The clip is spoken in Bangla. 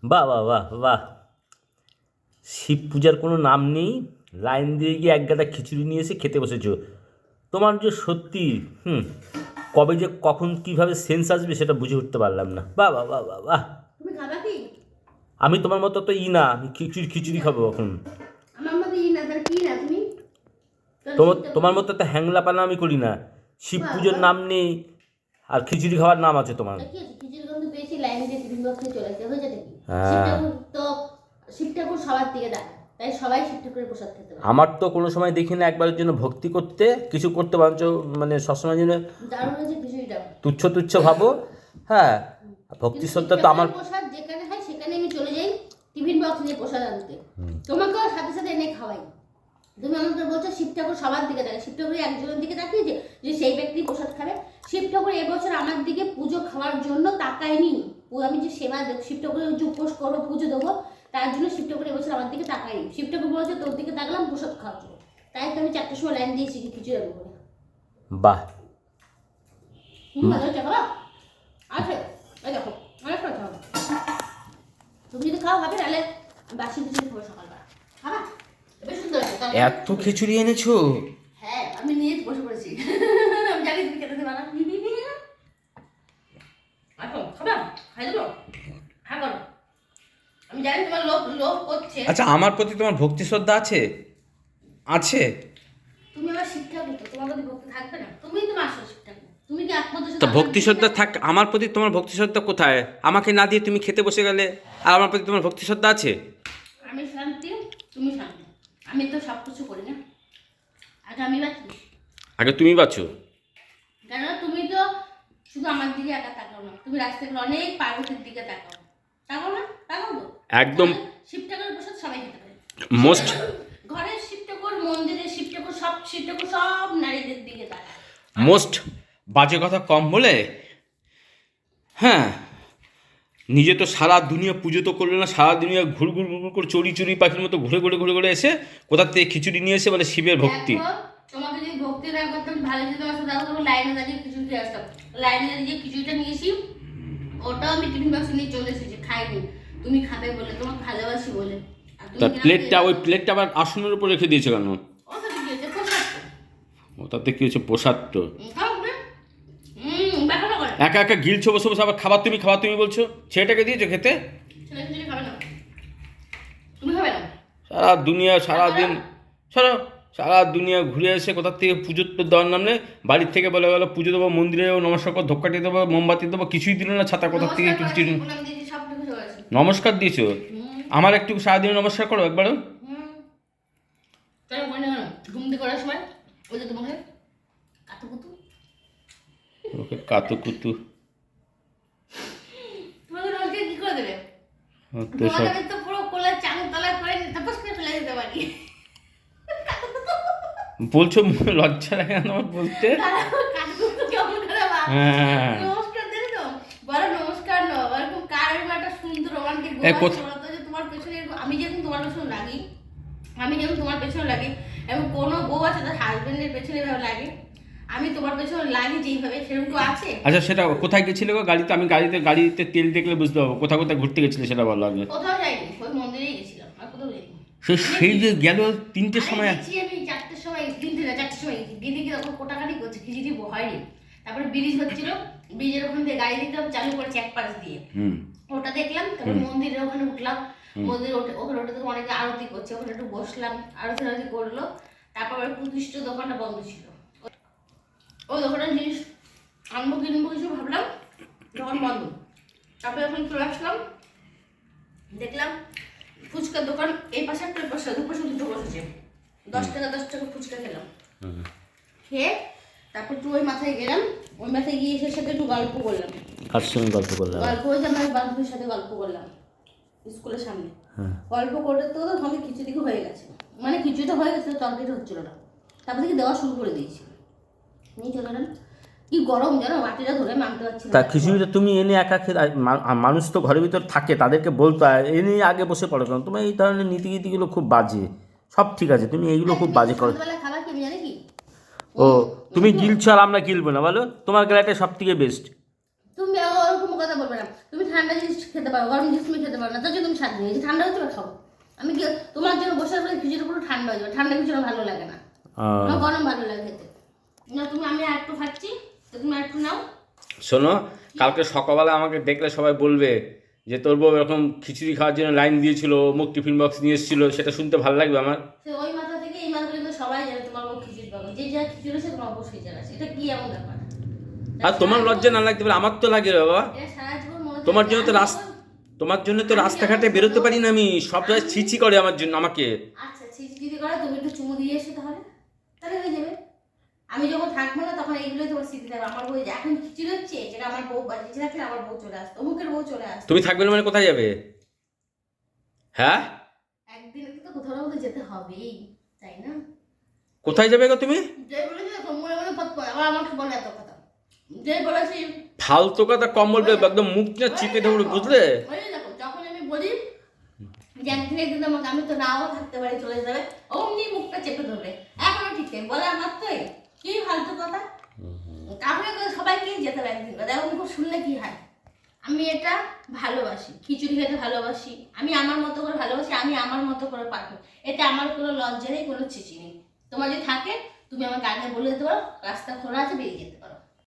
বাহ বাহ বাহ বাহ, শিব পূজার কোনো নাম নেই, লাইন দিয়ে গিয়ে এক গাদা খিচুড়ি নিয়ে এসে খেতে বসেছো। তোমার যে সত্যি, কবে যে কখন কিভাবে সেন্স আসবে সেটা বুঝে উঠতে পারলাম না। বাহ বাহ বাহ বাহ বাহ। তুমি খাবা কি? আমি তোমার মতো তো না, আমি খিচুড়ি খিচুড়ি খাবো এখন। আমার মতো না, তাহলে কি না তুমি? তোমার মতো তো হ্যাংলাপানা আমি করি না। শিব পুজোর নাম নেই আর খিচুড়ি খাওয়ার নাম আছে তোমার। কি আছে, খিচুড়ি গন্ধ পেয়েছি, লাইন দিয়ে টিফিন বক্সে চলে আসে, হয়ে যাবে কি? শিব হ্যাঁ, ঠাকুর তো, শিব ঠাকুর সবার দিকে দেখায়, তাই সবাই শিব ঠাকুরের প্রসাদ খেতে পারে। আমার তো কোনো সময় দেখি না একবারের জন্য ভক্তি করতে, কিছু করতে পারছো মানে সবসময় জন্য দারুণ হয়েছে খিচুড়িটা। তুচ্ছ তুচ্ছ ভাবো। হ্যাঁ, ভক্তি কিন্তু শিব শ্রদ্ধা তো আমার। ঠাকুরের প্রসাদ যেখানে হয় সেখানে আমি চলে যাই টিফিন বক্স নিয়ে প্রসাদ আনতে, তোমাকেও সাথে সাথে এনে খাওয়াই। তুমি আমাকে বলছো শিব ঠাকুর সবার দিকে দেখে, শিব ঠাকুর একজনের দিকে তাকিয়ে যে সেই ব্যক্তি প্রসাদ খাবে। শিব ঠাকুর এবছর আমার দিকে পুজো খাওয়ার জন্য তাকায়নি। আমি যে সেবা দেব, শিব ঠাকুরের যে উপোস করবো, পুজো দেবো, তার জন্য শিব ঠাকুর এবছর আমার দিকে তাকায়নি। শিব ঠাকুর বলেছে তোর দিকে তাকলাম প্রসাদ খাওয়ার জন্য, তাই তো আমি 4টার সময় লাইন দিয়েছি খিচুড়ি আলু করে। বাহ, ভালো হচ্ছে, খাবা? আছে, এই দেখো অনেক কথা হবে। তুমি যদি খাও খাবে, তাহলে বাসি খিচুড়ি খাবো সকালবেলা, খাবা? বেশ সুন্দর আছে। এত খিচুড়ি এনেছো? হ্যাঁ, আমি নিয়ে বসে পড়েছি। আমি জানি তুমি খেতে দেবে না। আসো, খাবা? খাই দেবো? হ্যাঁ করো। আমি জানি তোমার লোভ লোভ করছে। আচ্ছা, আমার প্রতি তোমার ভক্তি শ্রদ্ধা আছে? আছে। তুমি আমার শিক্ষা করতো, তোমার প্রতি ভক্তি থাকবে না? তুমিই তো আসল শিক্ষা। তুমি কি একমাত্র শুধু তা আমার ভক্তি দিকে শ্রদ্ধা দেখো? থাক, আমার প্রতি তোমার ভক্তি শ্রদ্ধা কোথায়? আমাকে না দিয়ে তুমি খেতে বসে গেলে, আর আমার প্রতি তোমার ভক্তি শ্রদ্ধা আছে? আমি শান্তি, তুমি শান্তি। আমি তো সব কিছু করি না, আগে আমি বাঁচি। আগে তুমি বাঁচো। কেননা তুমি তো শুধু আমার দিকে একা তাকাও না, তুমি রাস্তায় অনেক পার্বতীর দিকে তাকাও। তাকাও না? তাকাও তো। একদম। শিব ঠাকুরের প্রসাদ সবাই খেতে পারে। মোস্ট ঘরের শিব ঠাকুর, মন্দিরের শিব ঠাকুর, সব শিব ঠাকুর সব নারীদের দিকে তাকায়। মোস্ট বাজে কথা কম বলে। হ্যাঁ, নিজে তো সারা দুনিয়া পুজো তো করলো না, সারা দুনিয়া ঘুর ঘুর ঘুর ঘুর করে চড়ি চড়ি পাখির মতো ঘুরে ঘুরে ঘুরে ঘুরে এসে কোথার থেকে খিচুড়ি নিয়ে এসে বলে শিবের ভক্তি। দেখো, তোমাকে যদি ভক্তি না করতাম, ভালো যদি তোমার সাথে দেখো, তোমার লাইনে দাঁড়িয়ে খিচুড়ি খেয়ে আসতাম। লাইনে দাঁড়িয়ে যে খিচুড়িটা নিয়েছি, ওটাও আমি টিফিন বক্সে নিয়ে চলে এসেছি, খাইনি। তুমি খাবে বলে, তোমাকে ভালোবাসি বলে। আর তুমি তার কিনা প্লেটটা, খেয়ে ওই যাচ্ছ। প্লেটটা আবার আসনের উপর রেখে দিয়েছে কেন? ওটা কি হয়েছে? প্রসাদ তো। ও, তাতে কি হচ্ছে? প্রসাদ তো। খাও না? ব্যাপারটা করে। একা একা গিলছো বসে বসে, আবার খাবার তুমি বলছো। ছেলেটাকে দিয়েছো খেতে? ছেলে খিচুড়ি খাবে না, তুমি খাবে না? সারা দুনিয়া সারাদিন, সারা দুনিয়া ঘুরে এসে কোথার থেকে পুজোর তো দেওয়ার নাম নেই। বাড়ির থেকে বলে গেলো পুজো দেবো, মন্দিরে যাবো, নমস্কার করে ধূপকাঠি দেবো, মোমবাতি দেবো, কিছুই দিল না। ছাতা কোথার থেকে একটু নমস্কার করেছি, প্রণাম দিয়েছি, সব কিছু করেছি। নমস্কার দিয়েছো? আমার একটু সারাদিন নমস্কার করো একবারও। চলো মনে হয় ঘুম দিয়ে করার সময় ওই যে তোমাকে কাতুকুতু, ওকে কাতুকুতু। তোমাকে রোজকে কি করে দেবে? তো সব তোমাকে তো পুরো কোলে চাঙ তলায় করে তাপস করে ফেলে দিতে পারি। বলছো, লজ্জা লাগে না তোমার বলতে? কাতুকুতু কেমন করে বা? হ্যাঁ। নমস্কার দিলে তো বড় নমস্কার ন, এরকম কারের একটা সুন্দর রোমান্টিক এ, গোয়া ছিল তো, যে তোমার পেছনে আমি যেরকম তোমার পেছনে লাগি, আমি যেরকম তোমার পেছনে লাগি, এবং কোনো বউ আছে তার হাজবেন্ডের পেছনে এভাবে লাগে, আমি তোমার পেছনে লাগি যেইভাবে, সেরকম তো আছে। আচ্ছা, সেটা কোথায় গেছিলে গো? গাড়িতে, আমি গাড়িতে তেল দেখলে বুঝতে পারবো। কোথায় কোথায় ঘুরতে গেছিলে সেটা বলো আগে। কোথাও যাইনি, ওই মন্দিরেই গেছিলাম, আর কোথাও যাইনি। সেই যে গেল 3টের আরে সময়। গেছি আমি 4টার সময়, 3টে না 4টার সময় গেছি। দিদি কি তখন কোটাকাটি করছে, খিচুড়ি হয়নি। তারপরে ব্রিজ হচ্ছিল, ব্রিজের ওখান থেকে গাড়ি দিতাম চালু করেছে এক পাশ দিয়ে, ওটা দেখলাম। তারপর মন্দিরের ওখানে উঠলাম, মন্দির ওখানে ওটা থেকে অনেকে আরতি করছে, ওখানে একটু বসলাম, আরতি করলো। তারপর প্রতিষ্ঠিত দোকানটা বন্ধ ছিল, ওই দোকানের জিনিস আনবো কিনবো কিছু ভাবলাম, দোকান বন্ধ। তারপরে ওখানে চলে আসলাম, দেখলাম ফুচকার দোকান এই পাশে একটা, ওই পাশে দুপাশে দুটো বসেছে। 10 টাকা 10 টাকা ফুচকা খেলাম, খেয়ে তারপর একটু ওই মাথায় গেলাম, ওই মাথায় গিয়ে এসে সাথে একটু গল্প করলাম। কার সঙ্গে গল্প করলাম? গল্প হয়েছে, আমার বান্ধবীর সাথে গল্প করলাম স্কুলের সামনে। গল্প করতে তো আমি খিচুড়ি হয়ে গেছে, মানে খিচুড়িটা হয়ে গেছে, তরকারিটা হচ্ছিল না। তারপর থেকে দেওয়া শুরু করে দিয়েছি, নিয়ে চলে গেলাম। কি গরম জানো, বাটিটা ধরে মানতে পারছি না। তা খিচুড়িটা তুমি এনে একা খেয়ে, মানুষ তো ঘরের ভিতর থাকে, তাদেরকে বলতে হয় এনে আগে বসে পড়ো কেন? তোমার এই ধরনের নীতিগীতিগুলো খুব বাজে। সব ঠিক আছে, তুমি এইগুলো খুব বাজে করো। সন্ধ্যাবেলা খাবার কি আমি জানি কি? ও, তুমি গিলছো আর আমরা গিলবো না বলো? তোমার গেলাটা সব থেকে বেস্ট। তুমি ওরকম কথা বলবে না। তুমি ঠান্ডা জিনিস খেতে পারো, গরম জিনিস তুমি খেতে পারো না, তার জন্য তুমি স্বাদ নিয়েছি, ঠান্ডা হচ্ছে খাবো। আমি কি তোমার জন্য বসে থাকলে খিচুড়ি পুরো ঠান্ডা হয়ে যাবে, ঠান্ডা খিচুড়ি ভালো লাগে না, আমার গরম ভালো লাগে খেতে। না তুমি, আমি আর একটু খাচ্ছি, তো তুমি আর একটু নাও। শোনো, কালকে সকালবেলা আমাকে দেখলে সবাই বলবে যে তোর বউ এরকম খিচুড়ি খাওয়ার জন্য লাইন দিয়েছিল, মুখ টিফিন বক্স নিয়ে এসেছিল, সেটা শুনতে ভালো লাগবে আমার? ওই মাথা থেকে এই মাথা পর্যন্ত সবাই জানে তোমার বউ খিচুড়ি পাবে, যে যা খিচুড়ি আছে তোমার বউ সেই জায়গা আছে, এটা কি এমন ব্যাপার? আর তোমার লজ্জা না লাগতে পারে, আমার তো লাগে বাবা। এটা সারা জীবন মনে তোমার থাকবে। জন্য তো তোমার জন্য তো রাস্তাঘাটে বেরোতে পারি না আমি, সব জায়গায় ছিছি করে আমার জন্য আমাকে। আচ্ছা ছিচি যদি করে তুমি একটু চুমু দিয়ে এসো, তাহলে হয়ে যাবে। আমি যখন থাকবো না তখন এইগুলোই তোমার স্মৃতি থাকবে। আমার বউ এখন খিচুড়ি হচ্ছে, যেটা আমার বউ বাড়িতে থাকলে আমার বউ চলে আসতো, অমুকের বউ চলে আসতো। তুমি থাকবে না মানে কোথায় যাবে? হ্যাঁ, একদিন তো কোথাও না কোথাও যেতে হবেই, তাই না? কোথায় যাবে গো তুমি? যে বলেছি মনে মনে পথ পড়ে আবার আমাকে বলে এত কথা, যে বলেছি ফালতু কথা কম বলবে, একদম মুখটা চিপে ধরবে, বুঝলে? ওই দেখো, যখন আমি বলি যে একদিন আমাকে, আমি তো নাও থাকতে পারি, চলে যাবে, অমনি মুখটা চেপে ধরবে। এখনো ঠিক আছে, বলে আমার তো কি ফালতু কথা। তাহলে সবাইকেই যেতে হবে একদিন, দেখো মুখ শুনলে কি হয়। আমি এটা ভালোবাসি, খিচুড়ি খেতে ভালোবাসি, আমি আমার মতো করে ভালোবাসি, আমি আমার মতো করে পারবো, এটা আমার কোনো লজ্জা নেই, কোনো চিচি নেই। তোমার যদি থাকে তুমি আমাকে আগে বলে দিতে পারো, রাস্তা খোলা আছে, বেরিয়ে যেতে পারো।